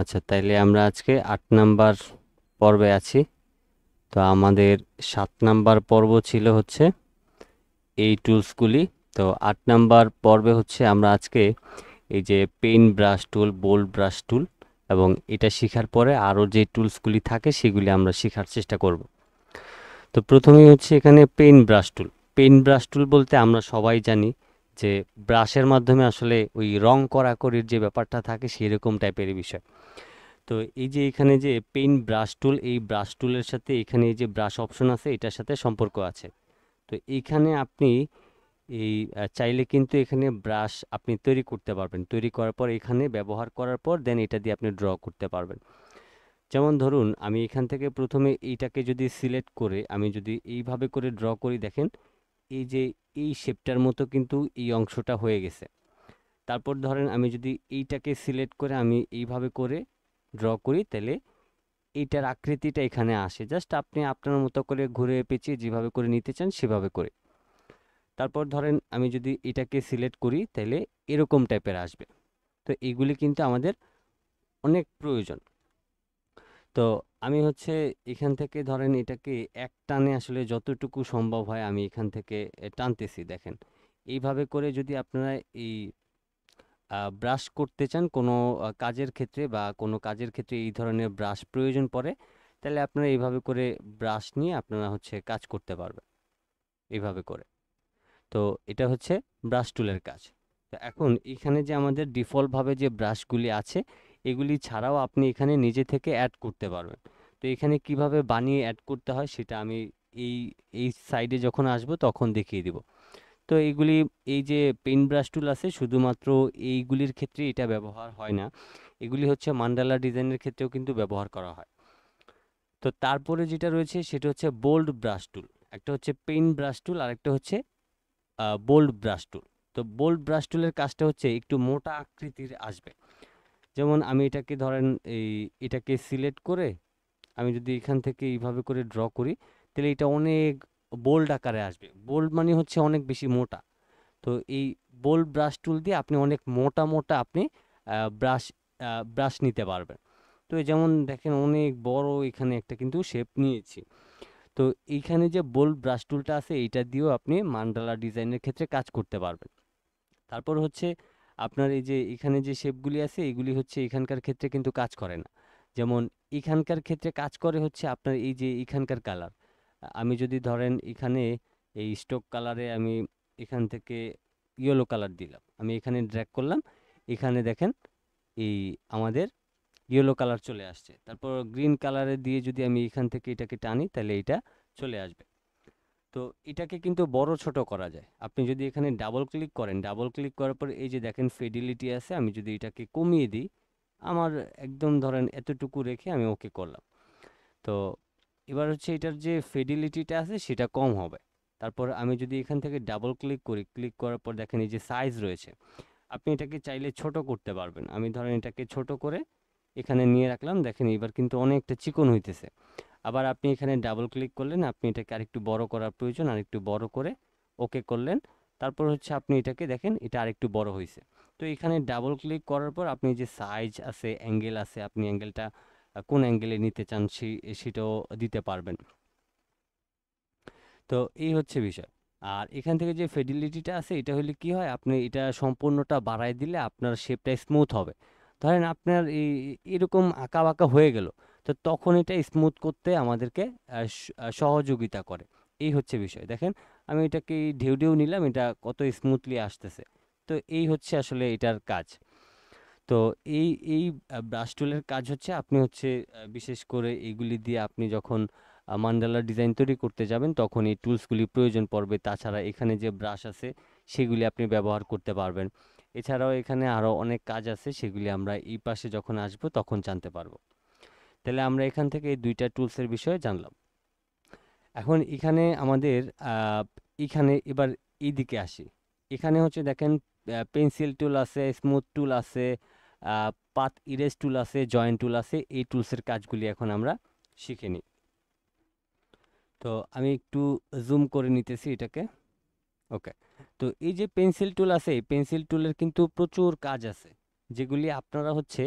আচ্ছা, তাইলে আমরা আজকে 8 নাম্বার পর্বে আছি। তো আমাদের 7 নাম্বার পর্ব ছিল হচ্ছে এই টুলসগুলি। তো 8 নাম্বার পর্বে হচ্ছে আমরা আজকে এই যে paint brush tool, bold brush tool এবং এটা শেখার পরে আরও যে টুলসগুলি থাকে সেগুলি আমরা শেখার চেষ্টা করব। তো প্রথমেই হচ্ছে এখানে পেইন্ট ব্রাশ টুল। পেইন্ট ব্রাশ টুল বলতে আমরা সবাই জানি যে ব্রাশের মাধ্যমে আসলে ওই রং করাকরির যে ব্যাপারটা থাকে সেই রকম টাইপের বিষয়। তো এই যে এখানে যে পেইন্ট ব্রাশ টুল, এই ব্রাশ টুলের সাথে এখানে এই যে ব্রাশ অপশন আছে এটার সাথে সম্পর্ক আছে। তো এইখানে আপনি এই চাইলে কিন্তু এখানে ব্রাশ আপনি তৈরি করতে পারবেন। তৈরি করার পর এখানে ব্যবহার করার পর দেন এটা দিয়ে আপনি ড্র করতে পারবেন। যেমন ধরুন আমি এখান থেকে প্রথমে এইটাকে যদি সিলেক্ট করে আমি যদি এইভাবে করে ড্র করি, দেখেন এই যে এই শেপটার মতো কিন্তু এই অংশটা হয়ে গেছে। তারপর ধরেন আমি যদি এইটাকে সিলেক্ট করে আমি এইভাবে করে ড্র করি, তাহলে এইটার আকৃতিটা এখানে আসে। জাস্ট আপনি আপনার মতো করে ঘুরে পেঁচিয়ে যেভাবে করে নিতে চান সেভাবে করে। তারপর ধরেন আমি যদি এটাকে সিলেক্ট করি তাহলে এরকম টাইপের আসবে। তো এগুলি কিন্তু আমাদের অনেক প্রয়োজন। তো আমি হচ্ছে এখান থেকে ধরেন এটাকে এক টানে আসলে যতটুকু সম্ভব হয় আমি এখান থেকে টানতেছি, দেখেন এইভাবে করে। যদি আপনারা এই ব্রাশ করতে চান কোনো কাজের ক্ষেত্রে বা কোনো কাজের ক্ষেত্রে এই ধরনের ব্রাশ প্রয়োজন পড়ে, তাহলে আপনারা এইভাবে করে ব্রাশ নিয়ে আপনারা হচ্ছে কাজ করতে পারবেন এইভাবে করে। তো এটা হচ্ছে ব্রাশ টুলের কাজ। তো এখন এখানে যে আমাদের ডিফল্টভাবে যে ব্রাশগুলি আছে এগুলি ছাড়াও আপনি এখানে নিজে থেকে অ্যাড করতে পারবেন। তো এখানে কিভাবে বানিয়ে অ্যাড করতে হয় সেটা আমি এই এই সাইডে যখন আসবো তখন দেখিয়ে দিব। তো এইগুলি, এই যে পেইন্ট ব্রাশ টুল আছে শুধুমাত্র এইগুলির ক্ষেত্রে এটা ব্যবহার হয় না, এগুলি হচ্ছে মান্ডালা ডিজাইনের ক্ষেত্রেও কিন্তু ব্যবহার করা হয়। তো তারপরে যেটা রয়েছে সেটা হচ্ছে বোল্ড ব্রাশ টুল। একটা হচ্ছে পেইন্ট ব্রাশ টুল আর একটা হচ্ছে বোল্ড ব্রাশ টুল। তো বোল্ড ব্রাশ টুলের কাজটা হচ্ছে একটু মোটা আকৃতির আসবে। যেমন আমি এটাকে ধরেন এই এটাকে সিলেক্ট করে আমি যদি এখান থেকে এইভাবে করে ড্র করি, তাহলে এটা অনেক বোল্ড আকারে আসবে। বোল্ড মানে হচ্ছে অনেক বেশি মোটা। তো এই বোল্ড ব্রাশ টুল দিয়ে আপনি অনেক মোটা মোটা আপনি ব্রাশ ব্রাশ নিতে পারবেন। তো এই যেমন দেখেন অনেক বড় এখানে একটা কিন্তু শেপ নিয়েছি। তো এইখানে যে বোল্ড ব্রাশ টুলটা আছে এইটা দিয়েও আপনি মান্ডালা ডিজাইনের ক্ষেত্রে কাজ করতে পারবেন। তারপর হচ্ছে আপনার এই যে এখানে যে শেপগুলি আছে এগুলি হচ্ছে এখানকার ক্ষেত্রে কিন্তু কাজ করে না। যেমন এখানকার ক্ষেত্রে কাজ করে হচ্ছে আপনার এই যে এখানকার কালার। আমি যদি ধরেন এখানে এই স্টোক কালারে আমি এখান থেকে ইয়েলো কালার দিলাম, আমি এখানে ড্র্যাগ করলাম, এখানে দেখেন এই আমাদের ইয়েলো কালার চলে আসছে। তারপর গ্রিন কালারে দিয়ে যদি আমি এখান থেকে এটাকে টানি তাহলে এটা চলে আসবে। তো এটাকে কিন্তু বড় ছোট করা যায়। আপনি যদি এখানে ডাবল ক্লিক করেন, ডাবল ক্লিক করার পর এই যে দেখেন ফিডিলিটি আছে, আমি যদি এটাকে কমিয়ে দিই, আমার একদম ধরেন এতটুকু রেখে আমি ওকে করলাম। তো এবার হচ্ছে এটার যে ফিডিলিটিটা আছে সেটা কম হবে। তারপর আমি যদি এখান থেকে ডাবল ক্লিক করি, ক্লিক করার পর দেখেন এই যে সাইজ রয়েছে, আপনি এটাকে চাইলে ছোট করতে পারবেন। আমি ধরেন এটাকে ছোট করে এখানে নিয়ে রাখলাম, দেখেন এবার কিন্তু অনেকটা চিকন হইতেছে। আবার আপনি এখানে ডাবল ক্লিক করলেন, আপনি এটাকে আরেকটু বড় করার প্রয়োজন, আরেকটু বড় করে ওকে করলেন। তারপর হচ্ছে আপনি এটাকে দেখেন এটা আরেকটু বড় হয়েছে। তো এখানে ডাবল ক্লিক করার পর আপনি যে সাইজ আছে, অ্যাঙ্গেল আছে, আপনি অ্যাঙ্গেলটা কোন অ্যাঙ্গেলে নিতে চান সেটাও দিতে পারবেন। তো এই হচ্ছে বিষয়। আর এখান থেকে যে ফিডিলিটিটা আছে এটা হলে কি হয়, আপনি এটা সম্পূর্ণটা বাড়ায় দিলে আপনার শেপটা স্মুথ হবে। ধরেন আপনার এরকম আঁকা বাঁকা হয়ে গেল, তো তখন এটা স্মুথ করতে আমাদেরকে সহযোগিতা করে। এই হচ্ছে বিষয়। দেখেন আমি এটাকে ঢেউ ঢেউ নিলাম, এটা কত স্মুথলি আসতেছে। তো এই হচ্ছে আসলে এটার কাজ। তো এই এই ব্রাশ টুলের কাজ হচ্ছে আপনি হচ্ছে বিশেষ করে এইগুলি দিয়ে আপনি যখন মান্ডালা ডিজাইন তৈরি করতে যাবেন তখন এই টুলসগুলি প্রয়োজন পড়বে। তাছাড়া এখানে যে ব্রাশ আছে সেগুলি আপনি ব্যবহার করতে পারবেন। এছাড়াও এখানে আরও অনেক কাজ আছে, সেগুলি আমরা এই পাশে যখন আসবো তখন জানতে পারবো। তাহলে আমরা এখান থেকে এই দুইটা টুলসের বিষয়ে জানলাম। এখন এখানে আমাদের এখানে এবার এইদিকে আসি। এখানে হচ্ছে দেখেন পেন্সিল টুল আছে, স্মুথ টুল আছে, পাথ ইরেজ টুল আছে, জয়েন্ট টুল আছে। এই টুলসের কাজগুলি এখন আমরা শিখে নিই। তো আমি একটু জুম করে নিতেছি এটাকে। ওকে। তো এই যে পেন্সিল টুল আছে, এই পেন্সিল টুলের কিন্তু প্রচুর কাজ আছে যেগুলি আপনারা হচ্ছে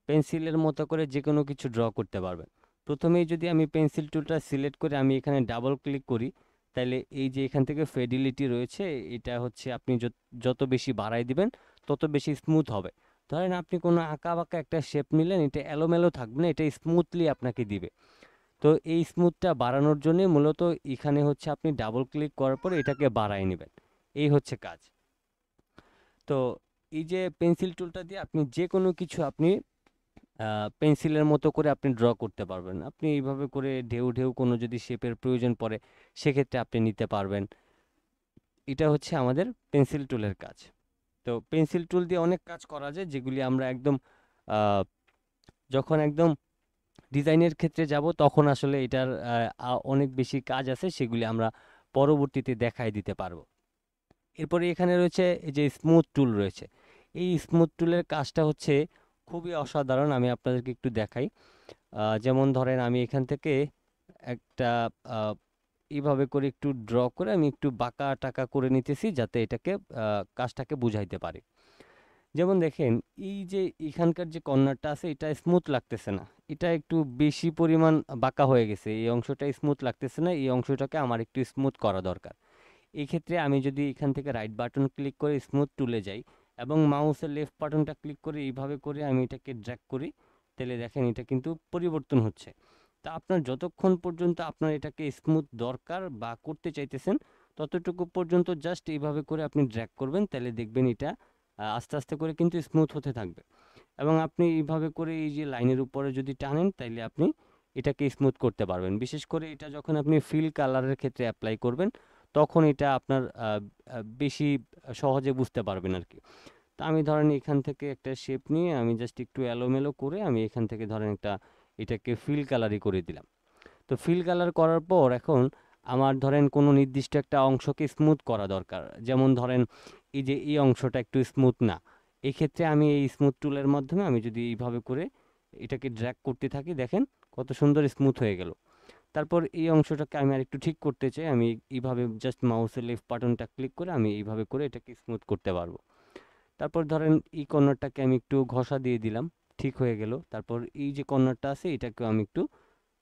পেন্সিলের মতো করে যে কোনো কিছু ড্র করতে পারবেন। প্রথমেই যদি আমি পেন্সিল টুলটা সিলেক্ট করে আমি এখানে ডাবল ক্লিক করি, তাহলে এই যে এখান থেকে ফেডিলিটি রয়েছে, এটা হচ্ছে আপনি যত বেশি বাড়াই দিবেন তত বেশি স্মুথ হবে। ধরেন আপনি কোনো আঁকা বাঁকা একটা শেপ নিলেন, এটা এলোমেলো থাকবে না, এটা স্মুথলি আপনাকে দিবে। তো এই স্মুথটা বাড়ানোর জন্য মূলত এখানে হচ্ছে আপনি ডাবল ক্লিক করার পর এটাকে বাড়ায় নেবেন, এই হচ্ছে কাজ। তো এই যে পেন্সিল টুলটা দিয়ে আপনি যে কোনো কিছু আপনি পেন্সিলের মতো করে আপনি ড্র করতে পারবেন। আপনি এইভাবে করে ঢেউ ঢেউ কোনো যদি শেপের প্রয়োজন পড়ে সেক্ষেত্রে আপনি নিতে পারবেন। এটা হচ্ছে আমাদের পেন্সিল টুলের কাজ। তো পেন্সিল টুল দিয়ে অনেক কাজ করা যায়, যেগুলি আমরা একদম আহ, যখন একদম ডিজাইনের ক্ষেত্রে যাব তখন আসলে এটার অনেক বেশি কাজ আছে, সেগুলি আমরা পরবর্তীতে দেখাই দিতে পারবো। এরপরে এখানে রয়েছে এই যে স্মুথ টুল রয়েছে। এই স্মুথ টুলের কাজটা হচ্ছে খুবই অসাধারণ, আমি আপনাদেরকে একটু দেখাই। যেমন ধরেন আমি এখান থেকে একটা আহ, এইভাবে করে একটু ড্র করে আমি একটু বাঁকা টাকা করে নিতেছি, যাতে এটাকে কাজটাকে বুঝাইতে পারি। যেমন দেখেন, এই যে এখানকার যে কর্নারটা আছে এটা স্মুথ লাগতেছে না, এটা একটু বেশি পরিমাণ বাঁকা হয়ে গেছে, এই অংশটা স্মুথ লাগতেছে না, এই অংশটাকে আমার একটু স্মুথ করা দরকার। এই ক্ষেত্রে আমি যদি এখান থেকে রাইট বাটন ক্লিক করে স্মুথ টুলে যাই এবং মাউসের লেফট বাটনটা ক্লিক করে এইভাবে করে আমি এটাকে ড্র্যাগ করি, তাহলে দেখেন এটা কিন্তু পরিবর্তন হচ্ছে। তা আপনার যতক্ষণ পর্যন্ত আপনার এটাকে স্মুথ দরকার বা করতে চাইতেছেন ততটুকু পর্যন্ত জাস্ট এইভাবে করে আপনি ড্র্যাগ করবেন, তাহলে দেখবেন এটা আস্তে আস্তে করে কিন্তু স্মুথ হতে থাকবে। এবং আপনি এইভাবে করে এই যে লাইনের উপরে যদি টানেন তাইলে আপনি এটাকে স্মুথ করতে পারবেন। বিশেষ করে এটা যখন আপনি ফিল কালারের ক্ষেত্রে অ্যাপ্লাই করবেন তখন এটা আপনার বেশি সহজে বুঝতে পারবেন আর কি। তা আমি ধরেন এখান থেকে একটা শেপ নিয়ে আমি জাস্ট একটু এলোমেলো করে আমি এখান থেকে ধরেন একটা এটাকে ফিল কালারই করে দিলাম। তো ফিল কালার করার পর এখন আমার ধরেন কোনো নির্দিষ্ট একটা অংশকে স্মুথ করা দরকার, যেমন ধরেন এই যে এই অংশটা একটু স্মুথ না, এক্ষেত্রে আমি এই স্মুথ টুলের মাধ্যমে আমি যদি এইভাবে করে এটাকে ড্র্যাগ করতে থাকি, দেখেন কত সুন্দর স্মুথ হয়ে গেল। তারপর এই অংশটাকে আমি আরেকটু ঠিক করতে চাই, আমি এইভাবে জাস্ট মাউসের লেফট বাটনটা ক্লিক করে আমি এইভাবে করে এটাকে স্মুথ করতে পারবো। তারপর ধরেন এই কর্নারটাকে আমি একটু ঘষা দিয়ে দিলাম, ঠিক হয়ে গেল। তারপর এই যে কর্নারটা আছে এটাকেও আমি একটু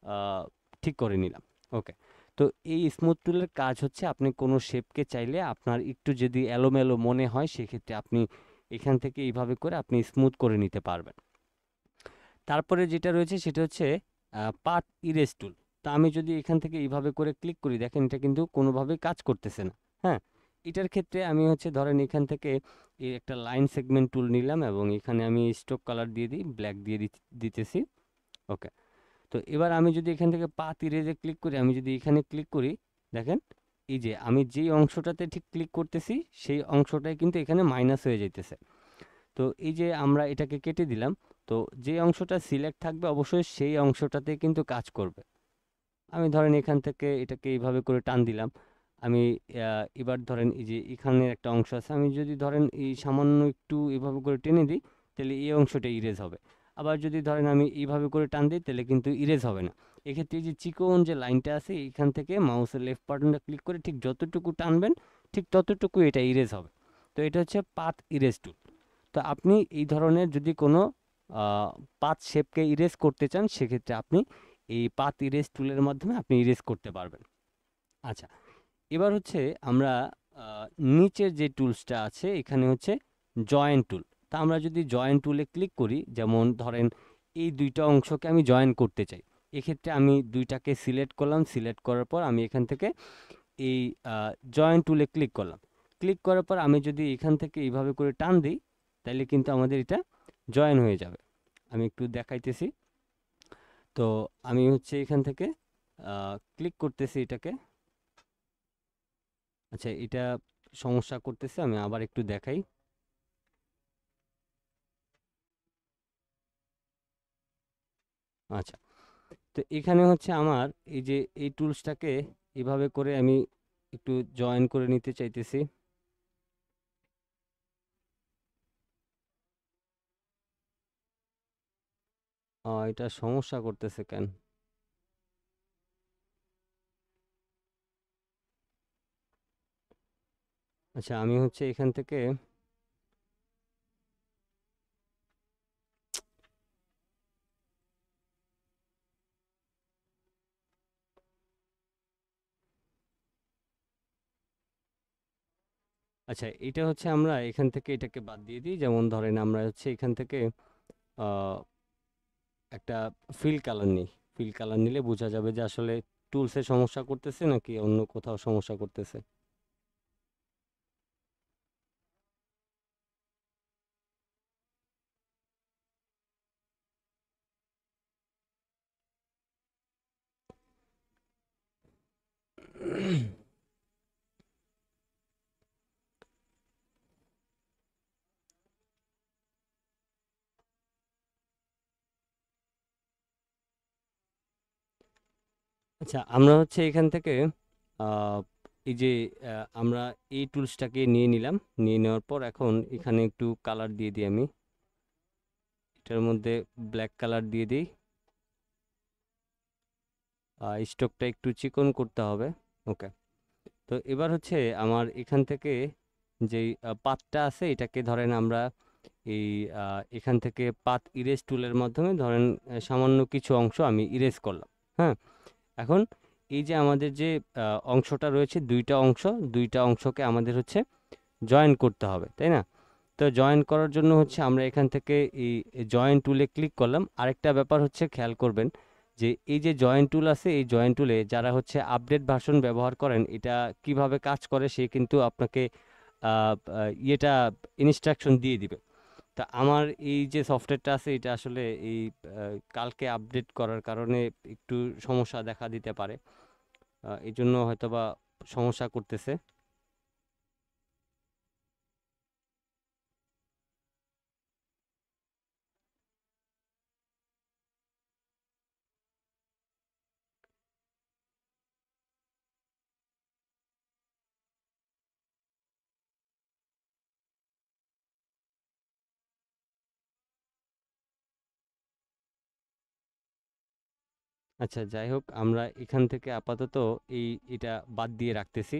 আহ, ঠিক করে নিলাম। ওকে। তো এই স্মুথ টুলের কাজ হচ্ছে আপনি কোনো শেপকে চাইলে আপনার একটু যদি এলোমেলো মনে হয় সেক্ষেত্রে আপনি এখান থেকে এইভাবে করে আপনি স্মুথ করে নিতে পারবেন। তারপরে যেটা রয়েছে সেটা হচ্ছে পাথ ইরেজ টুল। তা আমি যদি এখান থেকে এইভাবে করে ক্লিক করি, দেখেন এটা কিন্তু কোনোভাবেই কাজ করতেছে না। হ্যাঁ, এটার ক্ষেত্রে আমি হচ্ছে ধরেন এখান থেকে এই একটা লাইন সেগমেন্ট টুল নিলাম এবং এখানে আমি স্ট্রোক কালার দিয়ে দিই, ব্ল্যাক দিয়ে দিতেছি। ওকে। তো এবার আমি যদি এখান থেকে পাথ ইরেজে ক্লিক করি, আমি যদি এখানে ক্লিক করি, দেখেন এই যে আমি যেই অংশটাতে ঠিক ক্লিক করতেছি সেই অংশটাই কিন্তু এখানে মাইনাস হয়ে যাইতেছে। তো এই যে আমরা এটাকে কেটে দিলাম, তো যে অংশটা সিলেক্ট থাকবে অবশ্যই সেই অংশটাতে কিন্তু কাজ করবে। আমি ধরেন এখান থেকে এটাকে এইভাবে করে টান দিলাম। আমি এবার ধরেন এই যে এখানে একটা অংশ আছে, আমি যদি ধরেন এই সামান্য একটু এভাবে করে টেনে দিই তাহলে এই অংশটা ইরেজ হবে। আবার যদি ধরেন আমি এইভাবে করে টান দিই তাহলে কিন্তু ইরেজ হবে না। এক্ষেত্রে এই যে চিকন যে লাইনটা আছে এখান থেকে মাউসের লেফট বাটনটা ক্লিক করে ঠিক যতটুকু টানবেন ঠিক ততটুকু এটা ইরেজ হবে। তো এটা হচ্ছে পাথ ইরেজ টুল। তো আপনি এই ধরনের যদি কোনো পাথ শেপকে ইরেজ করতে চান সেক্ষেত্রে আপনি এই পাথ ইরেজ টুলের মাধ্যমে আপনি ইরেজ করতে পারবেন। আচ্ছা, এবার হচ্ছে আমরা আহ, নিচের যে টুলসটা আছে এখানে হচ্ছে জয়েন্ট টুল। তা আমরা যদি জয়েন্ট টুলে ক্লিক করি, যেমন ধরেন এই দুইটা অংশকে আমি জয়েন করতে চাই, এক্ষেত্রে আমি দুইটাকে সিলেক্ট করলাম, সিলেক্ট করার পর আমি এখান থেকে এই জয়েন্ট টুলে ক্লিক করলাম। ক্লিক করার পর আমি যদি এখান থেকে এইভাবে করে টান দিই তাহলে কিন্তু আমাদের এটা জয়েন হয়ে যাবে। আমি একটু দেখাইতেছি। তো আমি হচ্ছে এখান থেকে ক্লিক করতেছি এটাকে। আচ্ছা, এটা সমস্যা করতেছে, আমি আবার একটু দেখাই। আচ্ছা, তো এখানে হচ্ছে আমার এই যে এই টুলসটাকে এভাবে করে আমি একটু জয়েন করে নিতে চাইতেছি। এটা সমস্যা করতেছে কেন? আচ্ছা, আমি হচ্ছে এখান থেকে আচ্ছা, এটা হচ্ছে আমরা এখান থেকে এটাকে বাদ দিয়ে দিই। যেমন ধরেন আমরা হচ্ছে এখান থেকে আহ, একটা ফিল কালার নিই। ফিল কালার নিলে বোঝা যাবে যে আসলে টুলসে সমস্যা করতেছে নাকি অন্য কোথাও সমস্যা করতেছে। আচ্ছা, আমরা হচ্ছে এখান থেকে আহ, এই যে আমরা এই টুলসটাকে নিয়ে নিলাম। নিয়ে নেওয়ার পর এখন এখানে একটু কালার দিয়ে দিই আমি। এটার মধ্যে ব্ল্যাক কালার দিয়ে দিই। স্ট্রোকটা একটু চিকন করতে হবে। ওকে। তো এবার হচ্ছে আমার এখান থেকে যেই পাতটা আছে এটাকে ধরেন আমরা এই এখান থেকে পাত ইরেজ টুলের মাধ্যমে ধরেন সামান্য কিছু অংশ আমি ইরেজ করলাম। হ্যাঁ, এখন এই যে আমাদের যে অংশটা রয়েছে, দুইটা অংশকে আমাদের হচ্ছে জয়েন করতে হবে, তাই না? তো জয়েন করার জন্য হচ্ছে আমরা এখান থেকে এই জয়েন টুলে ক্লিক করলাম। আরেকটা ব্যাপার হচ্ছে খেয়াল করবেন যে এই যে জয়েন টুল আছে, এই জয়েন টুলে যারা হচ্ছে আপডেট ভার্সন ব্যবহার করেন, এটা কিভাবে কাজ করে সে কিন্তু আপনাকে ইয়েটা ইনস্ট্রাকশন দিয়ে দিবে। তা আমার এই যে সফটওয়্যারটা আছে এটা আসলে এই কালকে আপডেট করার কারণে একটু সমস্যা দেখা দিতে পারে। এই জন্য হয়তোবা সমস্যা করতেছে। আচ্ছা, যাই হোক, আমরা এখান থেকে আপাতত এটা বাদ দিয়ে রাখতেছি।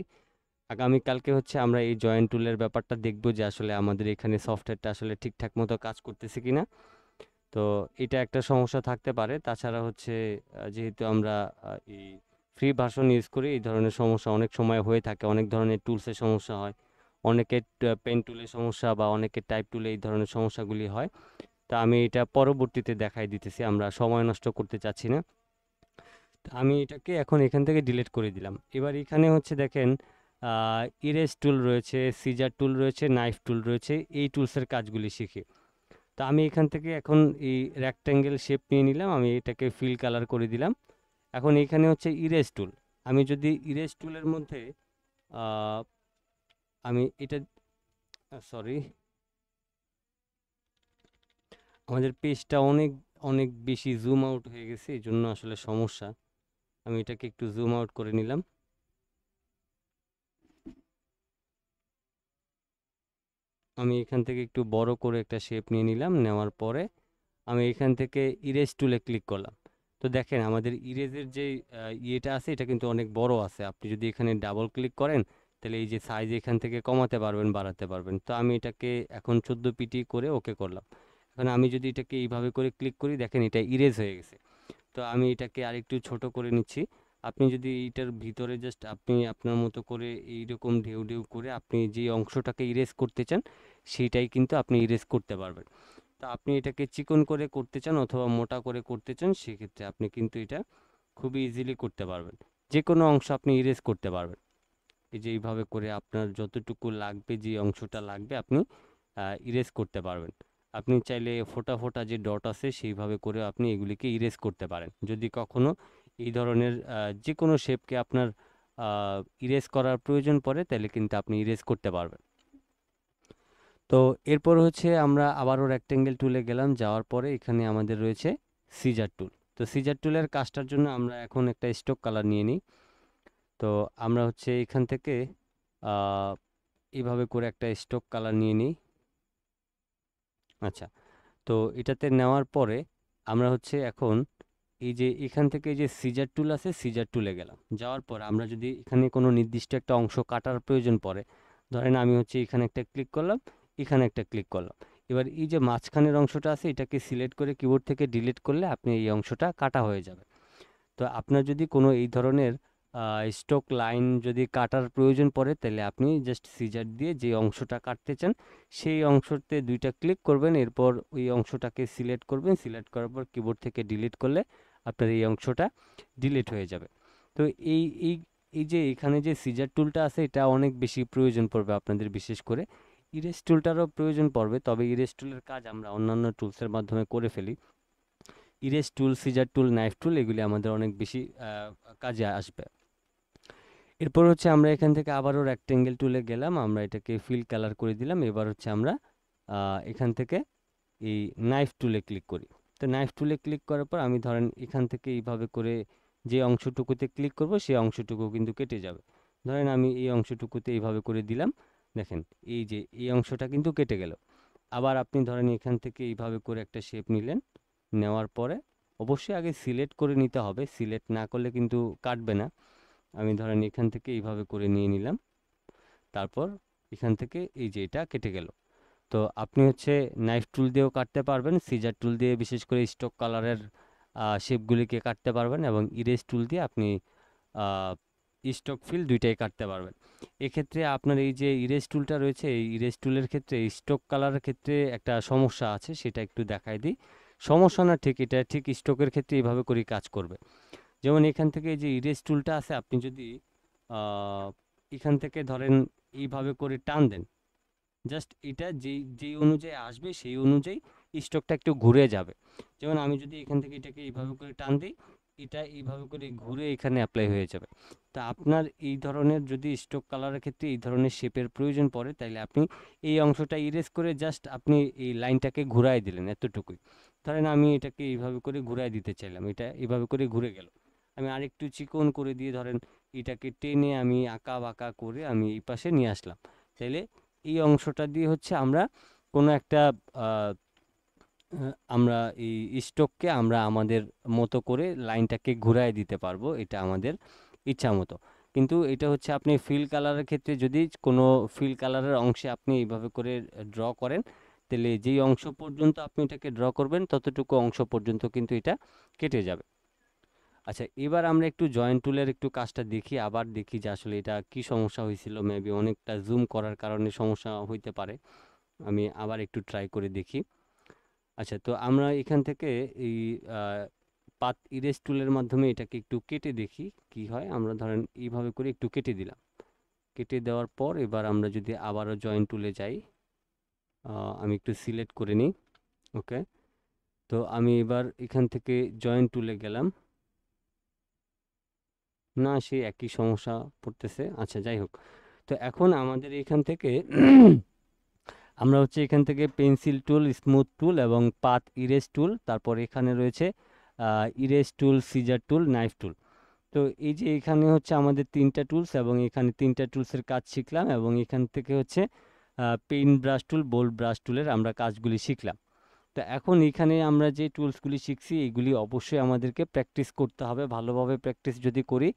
আগামীকালকে হচ্ছে আমরা এই জয়েন্ট টুলের ব্যাপারটা দেখব যে আসলে আমাদের এখানে সফটওয়্যারটা আসলে ঠিকঠাক মতো কাজ করতেছে কিনা। তো এটা একটা সমস্যা থাকতে পারে। তাছাড়া হচ্ছে যেহেতু আমরা এই ফ্রি ভার্সন ইউজ করি, এই ধরনের সমস্যা অনেক সময় হয়ে থাকে। অনেক ধরনের টুলসের সমস্যা হয়, অনেকের পেন টুলের সমস্যা বা অনেকের টাইপ টুলে এই ধরনের সমস্যাগুলি হয়। তা আমি এটা পরবর্তীতে দেখাই দিতেছি, আমরা সময় নষ্ট করতে চাচ্ছি না। তো আমি এটাকে এখন এখান থেকে ডিলিট করে দিলাম। এবার এখানে হচ্ছে দেখেন ইরেজ টুল রয়েছে, সিজার টুল রয়েছে, নাইফ টুল রয়েছে। এই টুলসের কাজগুলি শিখি। তো আমি এখান থেকে এখন এই রেক্ট্যাঙ্গেল শেপ নিয়ে নিলাম, আমি এটাকে ফিল কালার করে দিলাম। এখন এখানে হচ্ছে ইরেজ টুল। আমি যদি ইরেজ টুলের মধ্যে আহ, আমি এটা সরি, আমাদের পেজটা অনেক অনেক বেশি জুম আউট হয়ে গেছে, এই জন্য আসলে সমস্যা। আমি এটাকে একটু জুম আউট করে নিলাম। আমি এখান থেকে একটু বড় করে একটা শেপ নিয়ে নিলাম। নেওয়ার পরে আমি এখান থেকে ইরেজ টুলে ক্লিক করলাম। তো দেখেন আমাদের ইরেজের যে ইয়েটা আছে এটা কিন্তু অনেক বড় আছে। আপনি যদি এখানে ডাবল ক্লিক করেন তাহলে এই যে সাইজ এখান থেকে কমাতে পারবেন, বাড়াতে পারবেন। তো আমি এটাকে এখন 14 পিটি করে ওকে করলাম। এখন আমি যদি এটাকে এইভাবে করে ক্লিক করি, দেখেন এটা ইরেজ হয়ে গেছে। তো আমি এটাকে আরেকটু ছোট করে নিচ্ছি। আপনি যদি এইটার ভিতরে জাস্ট আপনি আপনার মতো করে এইরকম ঢেউ ঢেউ করে আপনি যে অংশটাকে ইরেজ করতে চান সেইটাই কিন্তু আপনি ইরেজ করতে পারবেন। তা আপনি এটাকে চিকন করে করতে চান অথবা মোটা করে করতে চান, সেক্ষেত্রে আপনি কিন্তু এটা খুবই ইজিলি করতে পারবেন। যে কোনো অংশ আপনি ইরেজ করতে পারবেন। এই যে এইভাবে করে আপনার যতটুকু লাগবে, যে অংশটা লাগবে আপনি ইরেজ করতে পারবেন। আপনি চাইলে ফোঁটা ফোঁটা যে ডট আছে সেইভাবে করে আপনি এগুলিকে ইরেজ করতে পারেন। যদি কখনো এই ধরনের যে কোনো শেপকে আপনার ইরেজ করার প্রয়োজন পড়ে তাহলে কিন্তু আপনি ইরেজ করতে পারবেন। তো এরপর হচ্ছে আমরা আবারও রেক্টেঙ্গেল টুলে গেলাম। যাওয়ার পরে এখানে আমাদের রয়েছে সিজার টুল। তো সিজার টুলের কাজটার জন্য আমরা এখন একটা স্টোক কালার নিয়ে নিই। তো আমরা হচ্ছে এখান থেকে আহ, এইভাবে করে একটা স্টোক কালার নিয়ে নিই। আচ্ছা, তো এটাতে নেওয়ার পরে আমরা হচ্ছে এখন এই যে এখান থেকে এই যে সিজার টুল আছে, সিজার টুলে গেলাম। যাওয়ার পর আমরা যদি এখানে কোনো নির্দিষ্ট একটা অংশ কাটার প্রয়োজন পড়ে, ধরেন আমি হচ্ছে এখানে একটা ক্লিক করলাম, এখানে একটা ক্লিক করলাম। এবার এই যে মাঝখানের অংশটা আছে এটাকে সিলেক্ট করে কিবোর্ড থেকে ডিলিট করলে আপনি এই অংশটা কাটা হয়ে যাবে। তো আপনার যদি কোনো এই ধরনের স্টক লাইন যদি কাটার প্রয়োজন পড়ে তাহলে আপনি জাস্ট সিজার দিয়ে যে অংশটা কাটতে চান সেই অংশতে দুইটা ক্লিক করবেন, এরপর ওই অংশটাকে সিলেক্ট করবেন, সিলেক্ট করার পর কিবোর্ড থেকে ডিলিট করলে আপনার এই অংশটা ডিলিট হয়ে যাবে। তো এই এই এই যে এখানে যে সিজার টুলটা আছে এটা অনেক বেশি প্রয়োজন পড়বে আপনাদের, বিশেষ করে ইরেজ টুলটারও প্রয়োজন পড়বে, তবে ইরেজ টুলের কাজ আমরা অন্যান্য টুলসের মাধ্যমে করে ফেলি। ইরেজ টুল, সিজার টুল, নাইফ টুল এগুলি আমাদের অনেক বেশি কাজে আসবে। এরপর হচ্ছে আমরা এখান থেকে আবারও রেক্টেঙ্গেল টুলে গেলাম, আমরা এটাকে ফিল কালার করে দিলাম। এবার হচ্ছে আমরা এখান থেকে এই নাইফ টুলে ক্লিক করি। তো নাইফ টুলে ক্লিক করার পর আমি ধরেন এখান থেকে এইভাবে করে যে অংশটুকুতে ক্লিক করব সেই অংশটুকু কিন্তু কেটে যাবে। ধরেন আমি এই অংশটুকুতে এইভাবে করে দিলাম, দেখেন এই যে এই অংশটা কিন্তু কেটে গেল। আবার আপনি ধরেন এখান থেকে এইভাবে করে একটা শেপ নিলেন, নেওয়ার পরে অবশ্যই আগে সিলেক্ট করে নিতে হবে, সিলেক্ট না করলে কিন্তু কাটবে না। আমি ধরেন এখান থেকে এইভাবে করে নিয়ে নিলাম, তারপর এখান থেকে এই যে এটা কেটে গেল। তো আপনি হচ্ছে নাইফ টুল দিয়েও কাটতে পারবেন, সিজার টুল দিয়ে বিশেষ করে স্টক কালারের শেপগুলিকে কাটতে পারবেন, এবং ইরেজ টুল দিয়ে আপনি স্টক ফিল দুইটাই কাটতে পারবেন। এক্ষেত্রে আপনার এই যে ইরেজ টুলটা রয়েছে, এই ইরেজ টুলের ক্ষেত্রে স্টক কালারের ক্ষেত্রে একটা সমস্যা আছে, সেটা একটু দেখাই দিই। সমস্যা না, ঠিক এটা ঠিক স্টকের ক্ষেত্রে এইভাবে করেই কাজ করবে। যেমন এখান থেকে এই যে ইরেজ টুলটা আছে, আপনি যদি এখান থেকে ধরেন এইভাবে করে টান দেন, জাস্ট এটা যেই যেই অনুযায়ী আসবে সেই অনুযায়ী স্টকটা একটু ঘুরে যাবে। যেমন আমি যদি এখান থেকে এটাকে এইভাবে করে টান দিই, এটা এইভাবে করে ঘুরে এখানে অ্যাপ্লাই হয়ে যাবে। তা আপনার এই ধরনের যদি স্টক কালারের ক্ষেত্রে এই ধরনের শেপের প্রয়োজন পড়ে তাহলে আপনি এই অংশটা ইরেজ করে জাস্ট আপনি এই লাইনটাকে ঘুরাই দিলেন, এতটুকুই। ধরেন আমি এটাকে এইভাবে করে ঘুরাই দিতে চাইলাম, এটা এইভাবে করে ঘুরে গেল। আমি আরেকটু চিকন করে দিয়ে ধরেন এটাকে টেনে আমি আঁকা বাঁকা করে আমি এই পাশে নিয়ে আসলাম, তাইলে এই অংশটা দিয়ে হচ্ছে আমরা কোনো একটা আহ, আমরা এই স্টককে আমরা আমাদের মতো করে লাইনটাকে ঘুরায় দিতে পারবো, এটা আমাদের ইচ্ছা মতো। কিন্তু এটা হচ্ছে আপনি ফিল কালারের ক্ষেত্রে যদি কোনো ফিল কালারের অংশে আপনি এইভাবে করে ড্র করেন, তাহলে যেই অংশ পর্যন্ত আপনি এটাকে ড্র করবেন ততটুকু অংশ পর্যন্ত কিন্তু এটা কেটে যাবে। আচ্ছা, এবার আমরা একটু জয়েন্ট টুলের একটু কাজটা দেখি, আবার দেখি যে আসলে এটা কি সমস্যা হয়েছিল, মেবি অনেকটা জুম করার কারণে সমস্যা হইতে পারে। আমি আবার একটু ট্রাই করে দেখি। আচ্ছা, তো আমরা এখান থেকে এই পাত ইরেজ টুলের মাধ্যমে এটাকে একটু কেটে দেখি কি হয়। আমরা ধরেন এইভাবে করে একটু কেটে দিলাম, কেটে দেওয়ার পর এবার আমরা যদি আবারও জয়েন্ট টুলে যাই, আমি একটু সিলেক্ট করে নিই। ওকে, তো আমি এবার এখান থেকে জয়েন্ট টুলে গেলাম, না সেই একই সমস্যা পড়তেছে। আচ্ছা, যাই হোক। তো এখন আমাদের এখান থেকে আমরা হচ্ছে এখান থেকে পেন্সিল টুল, স্মুথ টুল এবং পাথ ইরেজ টুল, তারপর এখানে রয়েছে ইরেজ টুল, সিজার টুল, নাইফ টুল। তো এই যে এখানে হচ্ছে আমাদের তিনটা টুলস, এবং এখানে তিনটা টুলসের কাজ শিখলাম, এবং এখান থেকে হচ্ছে paint brush tool, bold brush টুলের আমরা কাজগুলি শিখলাম। তো এখন এখানে আমরা যে টুলসগুলি শিখছি এগুলি অবশ্যই আমাদেরকে প্র্যাকটিস করতে হবে, ভালোভাবে প্র্যাকটিস যদি করি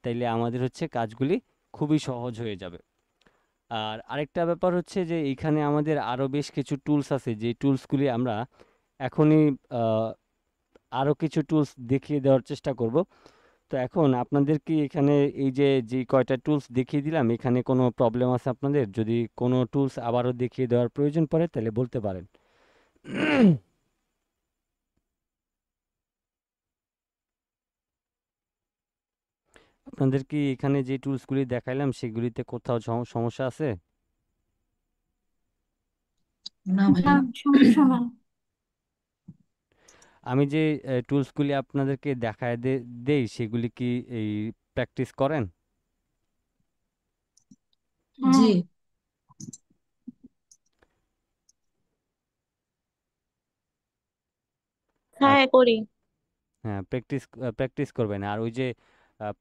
তাইলে আমাদের হচ্ছে কাজগুলি খুবই সহজ হয়ে যাবে। আর আরেকটা ব্যাপার হচ্ছে যে এইখানে আমাদের আরও বেশ কিছু টুলস আছে, যে টুলসগুলি আমরা এখনই আরও কিছু টুলস দেখিয়ে দেওয়ার চেষ্টা করব। তো এখন আপনাদের কি এখানে এই যে যে কয়টা টুলস দেখিয়ে দিলাম এখানে কোনো প্রবলেম আছে আপনাদের? যদি কোনো টুলস আবারও দেখিয়ে দেওয়ার প্রয়োজন পড়ে তাহলে বলতে পারেন। আপনাদের কি এখানে যে টুলসগুলি দেখাইলাম সেগুলিতে কোথাও সমস্যা আছে? না না, ভাইয়া। সমস্যা নাই। আমি যে টুলসগুলি আপনাদেরকে দেখায় দেই সেগুলি কি এই প্র্যাকটিস করেন? জি। হ্যাঁ। আর হ্যাঁ, করি। হ্যাঁ, প্র্যাকটিস প্র্যাকটিস করবেন। আর ওই যে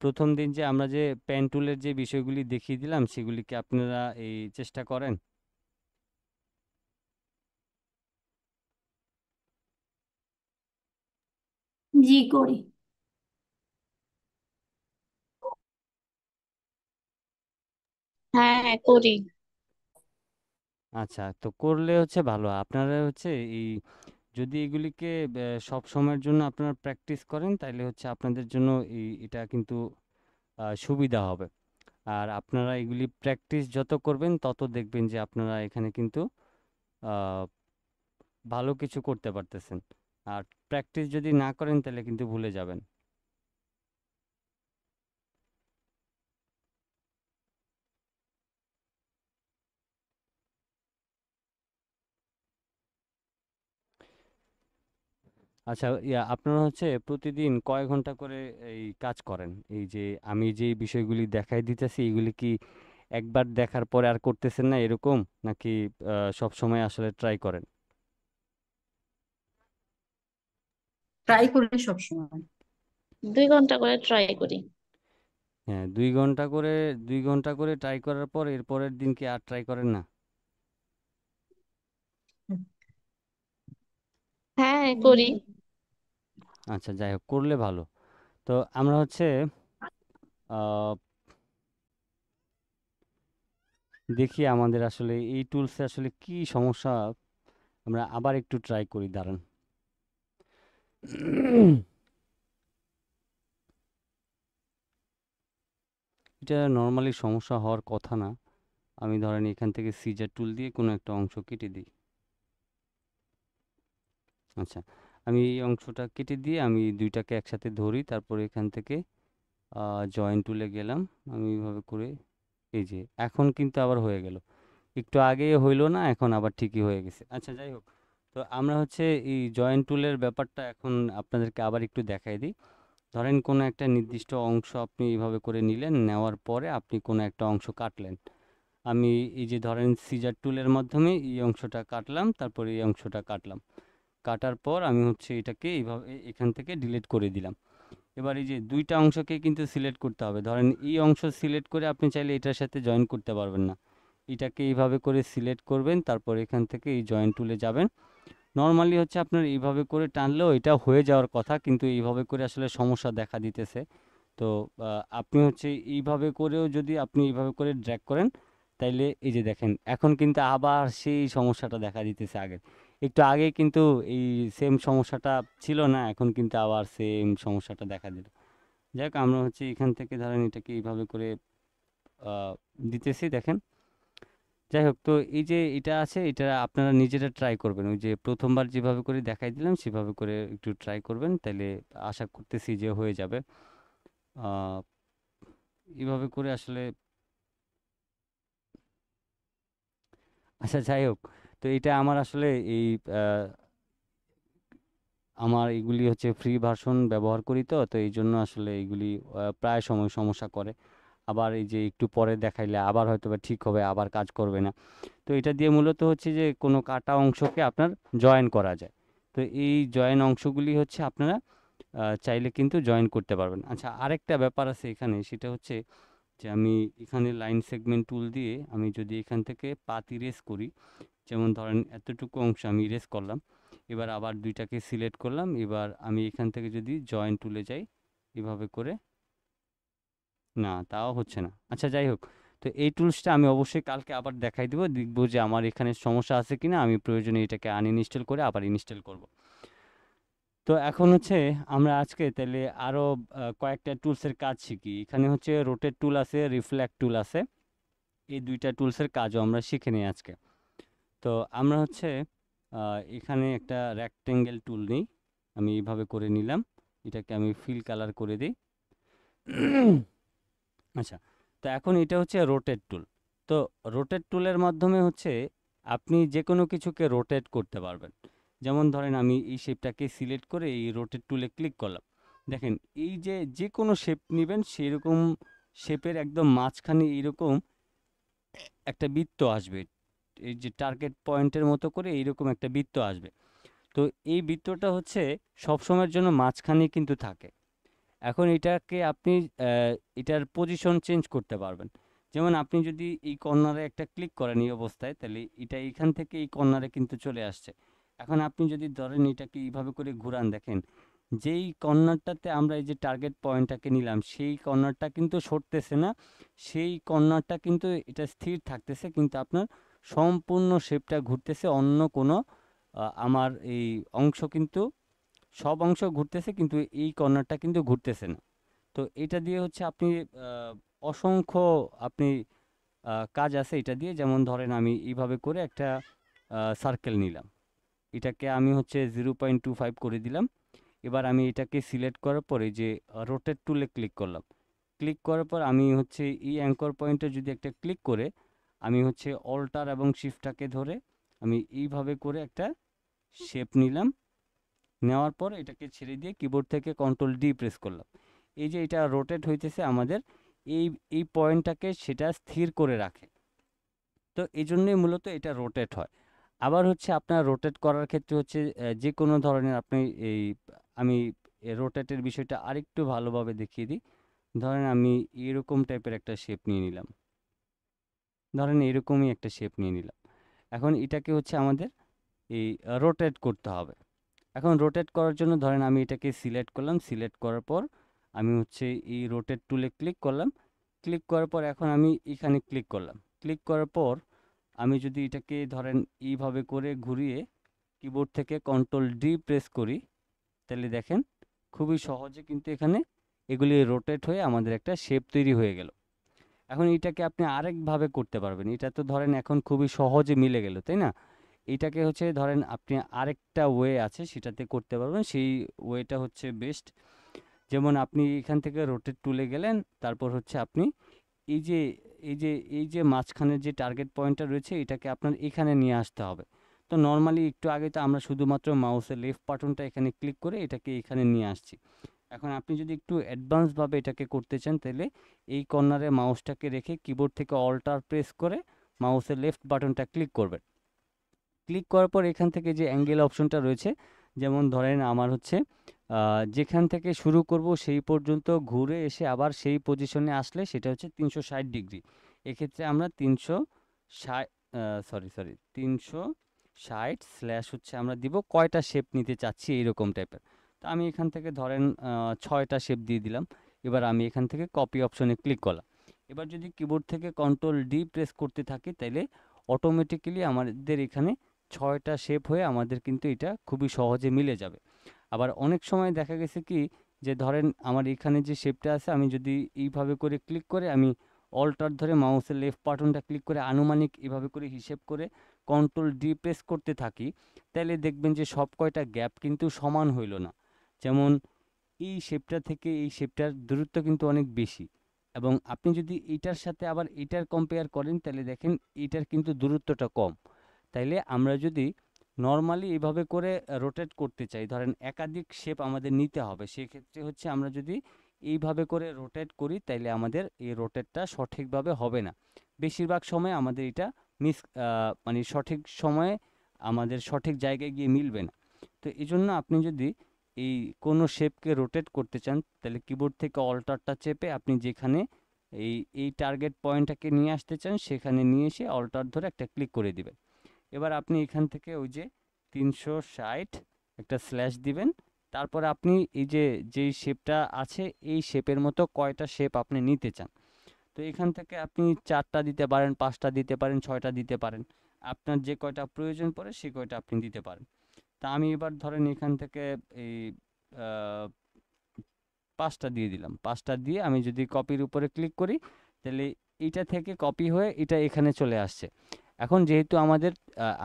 প্রথম দিন যে আমরা যে পেন টুলের যে বিষয়গুলি দেখিয়ে দিলাম সেগুলিকে আপনারা এই চেষ্টা করেন। জি, করি। হ্যাঁ, করি। আচ্ছা, তো করলে হচ্ছে ভালো। আপনারা হচ্ছে এই যদি এগুলিকে সব সময়ের জন্য আপনারা প্র্যাকটিস করেন তাহলে হচ্ছে আপনাদের জন্য এই এটা কিন্তু সুবিধা হবে। আর আপনারা এগুলি প্র্যাকটিস যত করবেন তত দেখবেন যে আপনারা এখানে কিন্তু আহ, ভালো কিছু করতে পারতেছেন। আর প্র্যাকটিস যদি না করেন তাহলে কিন্তু ভুলে যাবেন। আপনারা হচ্ছে প্রতিদিন কয় ঘন্টা করে এই কাজ করেন? এই যে আমি যে বিষয়গুলি দেখাই দিতেছি এগুলি কি একবার দেখার পরে আর করতেছেন না এরকম, নাকি সব সময় আসলে ট্রাই করেন? ট্রাই করি সবসময়। 2 ঘন্টা করে ট্রাই করি। হ্যাঁ, 2 ঘন্টা করে, 2 ঘন্টা করে ট্রাই করার পর এর পরের দিন কি আর ট্রাই করেন না? হ্যাঁ, করি। আচ্ছা, যাই হোক, করলে ভালো। তো আমরা হচ্ছে আহ, দেখি আমাদের আসলে এই টুলসে আসলে কি সমস্যা। আমরা আবার একটু ট্রাই করি, দাঁড়ান। এটা নর্মালি সমস্যা হওয়ার কথা না। আমি ধরেন এখান থেকে সিজার টুল দিয়ে কোনো একটা অংশ কেটে দিই। আচ্ছা, আমি এই অংশটা কেটে দিয়ে আমি দুইটাকে একসাথে ধরি, তারপর এখান থেকে জয়েন টুলে গেলাম। আমি এইভাবে করে, এই যে এখন কিন্তু আবার হয়ে গেল। একটু আগে হইলো না, এখন আবার ঠিকই হয়ে গেছে। আচ্ছা, যাই হোক। তো আমরা হচ্ছে এই জয়েন টুলের ব্যাপারটা এখন আপনাদেরকে আবার একটু দেখাই দিই। ধরেন কোনো একটা নির্দিষ্ট অংশ আপনি এইভাবে করে নিলেন, নেওয়ার পরে আপনি কোনো একটা অংশ কাটলেন। আমি এই যে ধরেন সিজার টুলের মাধ্যমে এই অংশটা কাটলাম, তারপর এই অংশটা কাটলাম। কাটার পর আমি হচ্ছে এটাকে এইভাবে এখান থেকে ডিলিট করে দিলাম। এবার এই যে দুইটা অংশকে কিন্তু সিলেক্ট করতে হবে। ধরেন এই অংশ সিলেক্ট করে আপনি চাইলে এটার সাথে জয়েন করতে পারবেন না। এটাকে এইভাবে করে সিলেক্ট করবেন, তারপর এখান থেকে এই জয়েন টুলে যাবেন। নর্মালি হচ্ছে আপনার এইভাবে করে টানলেও এটা হয়ে যাওয়ার কথা, কিন্তু এইভাবে করে আসলে সমস্যা দেখা দিতেছে। তো আপনি হচ্ছে এইভাবে করেও যদি আপনি এইভাবে করে ড্র্যাগ করেন, তাইলে এই যে দেখেন এখন কিন্তু আবার সেই সমস্যাটা দেখা দিতেছে। আগে একটু আগে কিন্তু এই সেম সমস্যাটা ছিল না, এখন কিন্তু আবার সেম সমস্যাটা দেখা দিল। যাই হোক, আমরা হচ্ছে এখান থেকে ধরেন এটাকে এইভাবে করে দিতেছি, দেখেন। যাই হোক, তো এই যে এটা আছে, এটা আপনারা নিজেরা ট্রাই করবেন। ওই যে প্রথমবার যেভাবে করে দেখাই দিলাম সেভাবে করে একটু ট্রাই করবেন, তাইলে আশা করতেছি যে হয়ে যাবে। আহ, এইভাবে করে আসলে। আচ্ছা, যাই হোক। তো এটা আমার আসলে এই আহ, আমার এগুলি হচ্ছে ফ্রি ভার্সন ব্যবহার করি, তো তো এই জন্য আসলে এগুলি প্রায় সময় সমস্যা করে। আবার এই যে একটু পরে দেখাইলে আবার হয়তো বা ঠিক হবে, আবার কাজ করবে না। তো এটা দিয়ে মূলত হচ্ছে যে কোনো কাটা অংশকে আপনার জয়েন করা যায়। তো এই জয়েন অংশগুলি হচ্ছে আপনারা চাইলে কিন্তু জয়েন করতে পারবেন। আচ্ছা, আরেকটা ব্যাপার আছে এখানে, সেটা হচ্ছে যে আমি এখানে লাইন সেগমেন্ট টুল দিয়ে আমি যদি এখান থেকে পাত ইরেজ করি, যেমন ধরেন এতটুকু অংশ আমি ইরেজ করলাম, এবার আবার দুইটাকে সিলেক্ট করলাম, এবার আমি এখান থেকে যদি জয়েন টুলে যাই এভাবে করে, না তাও হচ্ছে না। আচ্ছা, যাই হোক। তো এই টুলসটা আমি অবশ্যই কালকে আবার দেখাই দিব, দেখবো যে আমার এখানে সমস্যা আছে কিনা, আমি প্রয়োজনে এটাকে আনইনস্টল করে আবার ইনস্টল করব। তো এখন হচ্ছে আমরা আজকে তাহলে আরো কয়েকটা টুলসের কাজ শিখি। এখানে হচ্ছে রোটেট টুল আছে, রিফ্লেক্ট টুল আছে। এই দুইটা টুলসের কাজও আমরা শিখে নিই আজকে। তো আমরা হচ্ছে এখানে একটা রেক্টেঙ্গেল টুল নিই। আমি এইভাবে করে নিলাম, এটাকে আমি ফিল কালার করে দিই। আচ্ছা, তো এখন এটা হচ্ছে রোটেট টুল। তো রোটেট টুলের মাধ্যমে হচ্ছে আপনি যে কোনো কিছুকে রোটেট করতে পারবেন। যেমন ধরেন আমি এই শেপটাকে সিলেক্ট করে এই রোটেট টুলে ক্লিক করলাম। দেখেন, এই যে যে কোনো শেপ নেবেন সেরকম শেপের একদম মাঝখানে এইরকম একটা বৃত্ত আসবে। এই যে টার্গেট পয়েন্টের মতো করে এইরকম একটা বৃত্ত আসবে। তো এই বৃত্তটা হচ্ছে সবসময়ের জন্য মাঝখানে কিন্তু থাকে। এখন এটাকে আপনি এটার পজিশন চেঞ্জ করতে পারবেন। যেমন আপনি যদি এই কর্নারে একটা ক্লিক করেন এই অবস্থায়, তাহলে এটা এখান থেকে এই কর্নারে কিন্তু চলে আসছে। এখন আপনি যদি ধরেন এটাকে এইভাবে করে ঘুরান, দেখেন যেই কর্নারটাতে আমরা এই যে টার্গেট পয়েন্টটাকে নিলাম সেই কর্নারটা কিন্তু সরতেছে না, সেই কর্নারটা কিন্তু এটা স্থির থাকতেছে, কিন্তু আপনার সম্পূর্ণ শেপটা ঘুরতেছে অন্য কোনো আমার এই অংশ কিন্তু সব অংশ ঘুরতেছে, কিন্তু এই কর্নারটা কিন্তু ঘুরতেছে না। তো তো এটা দিয়ে হচ্ছে আপনি অসংখ্য আপনি কাজ আছে এটা দিয়ে। যেমন ধরেন আমি এইভাবে করে একটা সার্কেল নিলাম, এটাকে আমি হচ্ছে 0.25 করে দিলাম। এবার আমি এটাকে সিলেক্ট করার পরে যে রোটেট টুলে ক্লিক করলাম। ক্লিক করার পর আমি হচ্ছে এই অ্যাঙ্কর পয়েন্টে যদি একটা ক্লিক করে আমি হচ্ছে অল্টার এবং শিফটটাকে ধরে আমি এইভাবে করে একটা শেপ নিলাম। নেওয়ার পর এটাকে ছেড়ে দিয়ে কিবোর্ড থেকে কন্ট্রোল ডি প্রেস করলাম। এই যে এটা রোটেট হইতেছে আমাদের, এই এই পয়েন্টটাকে সেটা স্থির করে রাখে। তো এই জন্যই মূলত এটা রোটেট হয়। আবার হচ্ছে আপনার রোটেট করার ক্ষেত্রে হচ্ছে যে কোনো ধরনের আপনি এই আমি রোটেটের বিষয়টা আরেকটু ভালোভাবে দেখিয়ে দিই। ধরেন আমি এরকম টাইপের একটা শেপ নিয়ে নিলাম, ধরেন এরকমই একটা শেপ নিয়ে নিলাম। এখন এটাকে হচ্ছে আমাদের এই রোটেট করতে হবে। এখন রোটেট করার জন্য ধরেন আমি এটাকে সিলেক্ট করলাম, সিলেক্ট করার পর আমি হচ্ছে এই রোটেট টুলে ক্লিক করলাম। ক্লিক করার পর এখন আমি এখানে ক্লিক করলাম। ক্লিক করার পর আমি যদি এটাকে ধরেন এইভাবে করে ঘুরিয়ে কিবোর্ড থেকে কন্ট্রোল ডি প্রেস করি, তাহলে দেখেন খুবই সহজে কিন্তু এখানে এগুলি রোটেট হয়ে আমাদের একটা শেপ তৈরি হয়ে গেল। এখন এটাকে আপনি আরেকভাবে করতে পারবেন। এটা তো ধরেন এখন খুবই সহজে মিলে গেল, তাই না? এটাকে হচ্ছে ধরেন আপনি আরেকটা ওয়ে আছে সেটাতে করতে পারবেন, সেই ওয়েটা হচ্ছে বেস্ট। যেমন আপনি এখান থেকে রোটেট টুলে গেলেন, তারপর হচ্ছে আপনি এই যে এই যে মাঝখানের যে টার্গেট পয়েন্টটা রয়েছে এটাকে আপনার এখানে নিয়ে আসতে হবে। তো নর্মালি একটু আগে তো আমরা শুধুমাত্র মাউসের লেফট বাটনটা এখানে ক্লিক করে এটাকে এখানে নিয়ে আসছি। এখন আপনি যদি একটু অ্যাডভান্সভাবে এটাকে করতে চান তাহলে এই কর্নারে মাউসটাকে রেখে কিবোর্ড থেকে অল্টার প্রেস করে মাউসের লেফট বাটনটা ক্লিক করবেন। ক্লিক করার পর এখান থেকে যে অ্যাঙ্গেল অপশনটা রয়েছে, যেমন ধরেন আমার হচ্ছে যেখান থেকে শুরু করব সেই পর্যন্ত ঘুরে এসে আবার সেই পজিশনে আসলে সেটা হচ্ছে 360 ডিগ্রি। এক্ষেত্রে আমরা 360 স্ল্যাশ হচ্ছে আমরা দিব কয়টা শেপ নিতে চাচ্ছি এইরকম টাইপের। তো আমি এখান থেকে ধরেন 6টা শেপ দিয়ে দিলাম। এবার আমি এখান থেকে কপি অপশনে ক্লিক করলাম। এবার যদি কিবোর্ড থেকে কন্ট্রোল ডি প্রেস করতে থাকি তাহলে অটোমেটিক্যালি আমাদের এখানে 6টা শেপ হয়ে আমাদের কিন্তু এটা খুবই সহজে মিলে যাবে। আবার অনেক সময় দেখা গেছে কি যে ধরেন আমার এখানে যে শেপটা আছে আমি যদি এইভাবে করে ক্লিক করে আমি অল্টার ধরে মাউসের লেফট বাটনটা ক্লিক করে আনুমানিক এভাবে করে হিসেব করে কন্ট্রোল ডি প্রেস করতে থাকি, তাহলে দেখবেন যে সব কয়টা গ্যাপ কিন্তু সমান হইল না। যেমন এই শেপটা থেকে এই শেপটার দূরত্ব কিন্তু অনেক বেশি, এবং আপনি যদি এটার সাথে আবার এটার কম্পেয়ার করেন তাহলে দেখেন এটার কিন্তু দূরত্বটা কম। তাইলে আমরা যদি নর্মালি এভাবে করে রোটেট করতে চাই, ধরেন একাধিক শেপ আমাদের নিতে হবে, সেক্ষেত্রে হচ্ছে আমরা যদি এইভাবে করে রোটেট করি তাইলে আমাদের এই রোটেটটা সঠিকভাবে হবে না। বেশিরভাগ সময় আমাদের এটা মানে সঠিক সময়ে আমাদের সঠিক জায়গায় গিয়ে মিলবে না। তো এই জন্য আপনি যদি এই কোনো শেপকে রোটেট করতে চান তাহলে কিবোর্ড থেকে অল্টারটা চেপে আপনি যেখানে এই এই টার্গেট পয়েন্টটাকে নিয়ে আসতে চান সেখানে নিয়ে এসে অল্টার ধরে একটা ক্লিক করে দিবেন। এবার আপনি এখান থেকে ওই যে 360 একটা স্ল্যাশ দিবেন। তারপরে আপনি এই যে যেই শেপটা আছে এই শেপের মতো কয়টা শেপ আপনি নিতে চান, তো এখান থেকে আপনি 4টা দিতে পারেন, 5টা দিতে পারেন, 6টা দিতে পারেন। আপনার যে কয়টা প্রয়োজন পড়ে সেই কয়টা আপনি দিতে পারেন। তা আমি এবার ধরেন এখান থেকে এই 5টা দিয়ে দিলাম। 5টা দিয়ে আমি যদি কপির উপরে ক্লিক করি তাহলে এইটা থেকে কপি হয়ে এটা এখানে চলে আসছে। এখন যেহেতু আমাদের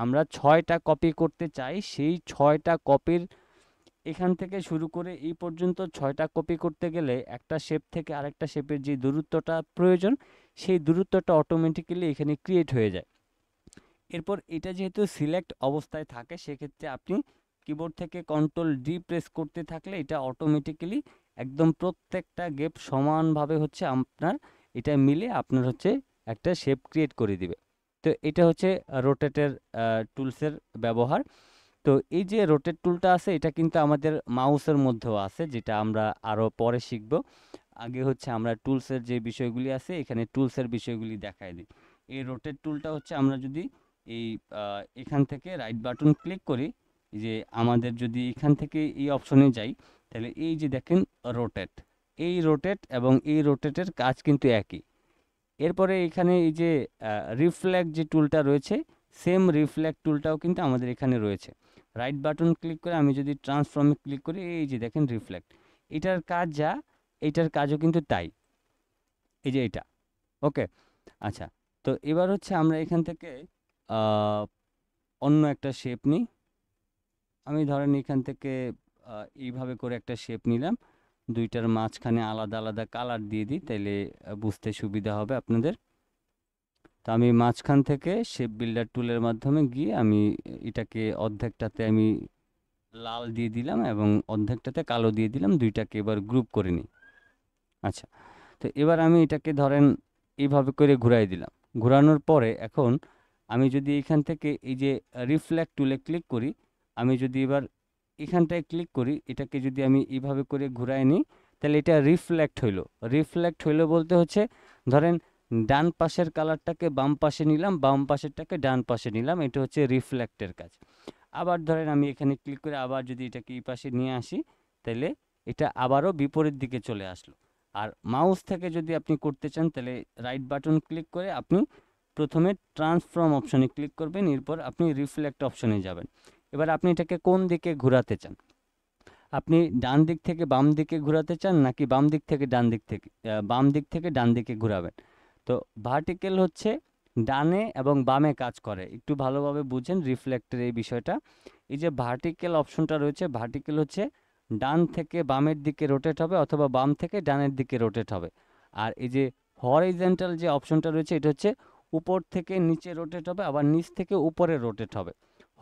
আমরা 6টা কপি করতে চাই, সেই 6টা কপির এখান থেকে শুরু করে এই পর্যন্ত 6টা কপি করতে গেলে একটা শেপ থেকে আরেকটা শেপের যে দূরত্বটা প্রয়োজন সেই দূরত্বটা অটোমেটিক্যালি এখানে ক্রিয়েট হয়ে যায়। এরপর এটা যেহেতু সিলেক্ট অবস্থায় থাকে সেক্ষেত্রে আপনি কিবোর্ড থেকে কন্ট্রোল ডি প্রেস করতে থাকলে এটা অটোমেটিক্যালি একদম প্রত্যেকটা গেপ সমানভাবে হচ্ছে আপনার এটা মিলে আপনার হচ্ছে একটা শেপ ক্রিয়েট করে দিবে। তো এটা হচ্ছে রোটেটের টুলসের ব্যবহার। তো এই যে রোটেট টুলটা আছে এটা কিন্তু আমাদের মাউসের মধ্যেও আছে, যেটা আমরা আরও পরে শিখব। আগে হচ্ছে আমরা টুলসের যে বিষয়গুলি আছে এখানে টুলসের বিষয়গুলি দেখায় দিই। এই রোটেট টুলটা হচ্ছে আমরা যদি এই এখান থেকে রাইট বাটন ক্লিক করি, যে আমাদের যদি এখান থেকে এই অপশনে যাই তাহলে এই যে দেখেন রোটেট, এই রোটেট এবং এই রোটেটের কাজ কিন্তু একই। এরপরে এখানে এই যে রিফ্লেক্ট যে টুলটা রয়েছে, সেম রিফ্লেক্ট টুলটাও কিন্তু আমাদের এখানে রয়েছে। রাইট বাটন ক্লিক করে আমি যদি ট্রান্সফর্মে ক্লিক করি এই যে দেখেন রিফ্লেক্ট, এটার কাজ যা এইটার কাজও কিন্তু তাই, এই যে এটা। ওকে, আচ্ছা। তো এবার হচ্ছে আমরা এখান থেকে আহ, অন্য একটা শেপ নিই। আমি ধরেন এখান থেকে এইভাবে করে একটা শেপ নিলাম, দুইটার মাঝখানে আলাদা আলাদা কালার দিয়ে দিই, তাইলে বুঝতে সুবিধা হবে আপনাদের। তো আমি মাঝখান থেকে শেপ বিল্ডার টুলের মাধ্যমে গিয়ে আমি এটাকে অর্ধেকটাতে আমি লাল দিয়ে দিলাম এবং অর্ধেকটাতে কালো দিয়ে দিলাম, দুইটাকে এবার গ্রুপ করে নিই। আচ্ছা, তো এবার আমি এটাকে ধরেন এইভাবে করে ঘুরাই দিলাম। ঘোরানোর পরে এখন আমি যদি এখান থেকে এই যে রিফ্লেক্ট টুলে ক্লিক করি, আমি যদি এবার এখানটায় ক্লিক করি, এটাকে যদি আমি এইভাবে করে ঘুরাই নিই, তাহলে এটা রিফ্লেক্ট হইলো। রিফ্লেক্ট হইলো বলতে হচ্ছে ধরেন ডান পাশের কালারটাকে বাম পাশে নিলাম, বাম পাশেরটাকে ডান পাশে নিলাম, এটা হচ্ছে রিফ্লেক্টের কাজ। আবার ধরেন আমি এখানে ক্লিক করে আবার যদি এটাকে এই পাশে নিয়ে আসি, তাহলে এটা আবারও বিপরীত দিকে চলে আসলো। আর মাউস থেকে যদি আপনি করতে চান, তাহলে রাইট বাটন ক্লিক করে আপনি প্রথমে ট্রান্সফর্ম অপশনে ক্লিক করবেন, এরপর আপনি রিফ্লেক্ট অপশনে যাবেন। এবার আপনি এটাকে কোন দিকে ঘোরাতে চান, আপনি ডান দিক থেকে বাম দিকে ঘোরাতে চান নাকি বাম দিক থেকে ডান দিক থেকে বাম দিক থেকে ডান দিকে ঘোরাবেন। তো ভার্টিক্যাল হচ্ছে ডানে এবং বামে কাজ করে, একটু ভালোভাবে বুঝেন রিফ্লেক্টের এই বিষয়টা। এই যে ভার্টিক্যাল অপশনটা রয়েছে, ভার্টিক্যাল হচ্ছে ডান থেকে বামের দিকে রোটেট হবে অথবা বাম থেকে ডানের দিকে রোটেট হবে। আর এই যে হরিজন্টাল যে অপশনটা রয়েছে, এটা হচ্ছে উপর থেকে নিচে রোটেট হবে, আবার নিচ থেকে উপরে রোটেট হবে।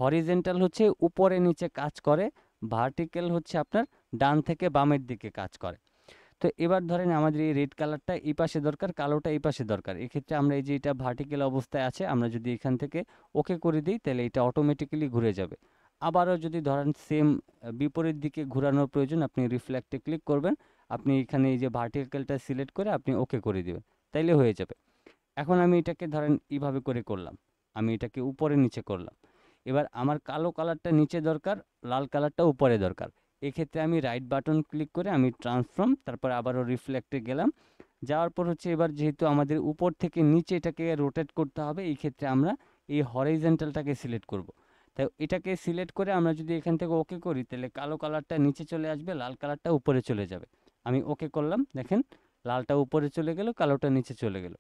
হরিজন্টাল হচ্ছে উপরে নিচে কাজ করে, ভার্টিক্যাল হচ্ছে আপনার ডান থেকে বামের দিকে কাজ করে। তো এবার ধরেন আমাদের এই রেড কালারটা এই পাশে দরকার, কালোটা এই পাশে দরকার। এক্ষেত্রে আমরা এই যে এটা ভার্টিক্যাল অবস্থায় আছে, আমরা যদি এখান থেকে ওকে করে দিই, তাহলে এটা অটোমেটিক্যালি ঘুরে যাবে। আবারও যদি ধরেন সেম বিপরীত দিকে ঘোরানোর প্রয়োজন, আপনি রিফ্লেক্টে ক্লিক করবেন, আপনি এখানে এই যে ভার্টিক্যালটা সিলেক্ট করে আপনি ওকে করে দিবেন, তাইলে হয়ে যাবে। এখন আমি এটাকে ধরেন এইভাবে করে করলাম, আমি এটাকে উপরে নিচে করলাম। এবার আমার কালো কালারটা নিচে দরকার, লাল কালারটা উপরে দরকার। এক্ষেত্রে আমি রাইট বাটন ক্লিক করে আমি ট্রান্সফর্ম, তারপর আবারও রিফ্লেক্টে গেলাম। যাওয়ার পর হচ্ছে এবার যেহেতু আমাদের উপর থেকে নিচে এটাকে রোটেট করতে হবে, এই ক্ষেত্রে আমরা এই হরিজন্টালটাকে সিলেক্ট করব। তাই এটাকে সিলেক্ট করে আমরা যদি এখান থেকে ওকে করি, তাহলে কালো কালারটা নিচে চলে আসবে, লাল কালারটা উপরে চলে যাবে। আমি ওকে করলাম, দেখেন লালটা উপরে চলে গেল, কালোটা নিচে চলে গেল।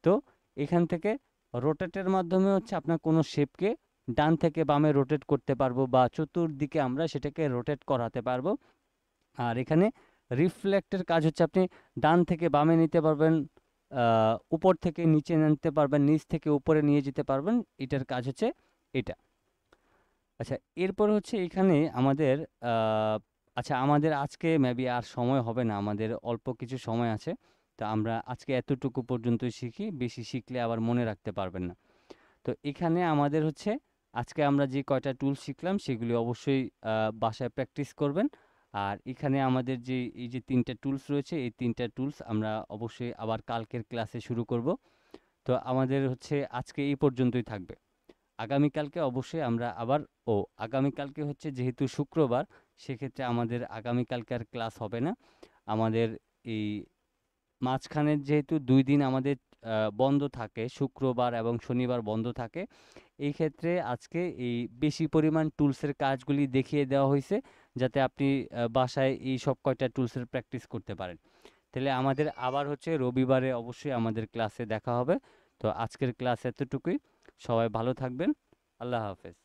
তো এখান থেকে রোটেটের মাধ্যমে হচ্ছে আপনার কোনো শেপকে ডান থেকে বামে রোটেট করতে পারবো বা চতুর্দিকে আমরা সেটাকে রোটেট করাতে পারবো। আর এখানে রিফ্লেক্টের কাজ হচ্ছে আপনি ডান থেকে বামে নিতে পারবেন, উপর থেকে নিচে নিতে পারবেন, নিচ থেকে উপরে নিয়ে যেতে পারবেন, এটার কাজ হচ্ছে এটা। আচ্ছা, এরপর হচ্ছে এখানে আমাদের আচ্ছা আমাদের আজকে মেবি আর সময় হবে না, আমাদের অল্প কিছু সময় আছে। তো আমরা আজকে এতটুকু পর্যন্তই শিখি, বেশি শিখলে আবার মনে রাখতে পারবেন না। তো এখানে আমাদের হচ্ছে আজকে আমরা যে কয়টা টুলস শিখলাম সেগুলি অবশ্যই বাসায় প্র্যাকটিস করবেন। আর এখানে আমাদের যে এই যে তিনটা টুলস রয়েছে, এই তিনটা টুলস আমরা অবশ্যই আবার কালকের ক্লাসে শুরু করব। তো আমাদের হচ্ছে আজকে এই পর্যন্তই থাকবে। আগামীকালকে অবশ্যই আমরা আবার, আগামীকালকে হচ্ছে যেহেতু শুক্রবার, সেক্ষেত্রে আমাদের আগামীকালকে আর ক্লাস হবে না। আমাদের এই মাঝখানের যেহেতু 2 দিন আমাদের বন্ধ থাকে, শুক্রবার এবং শনিবার বন্ধ থাকে, এই ক্ষেত্রে আজকে এই বেশি পরিমাণ টুলসের কাজগুলি দেখিয়ে দেওয়া হয়েছে, যাতে আপনি বাসায় এই সব কয়টা টুলসের প্র্যাকটিস করতে পারেন। তাহলে আমাদের আবার হচ্ছে রবিবারে অবশ্যই আমাদের ক্লাসে দেখা হবে। তো আজকের ক্লাস এতটুকুই, সবাই ভালো থাকবেন, আল্লাহ হাফেজ।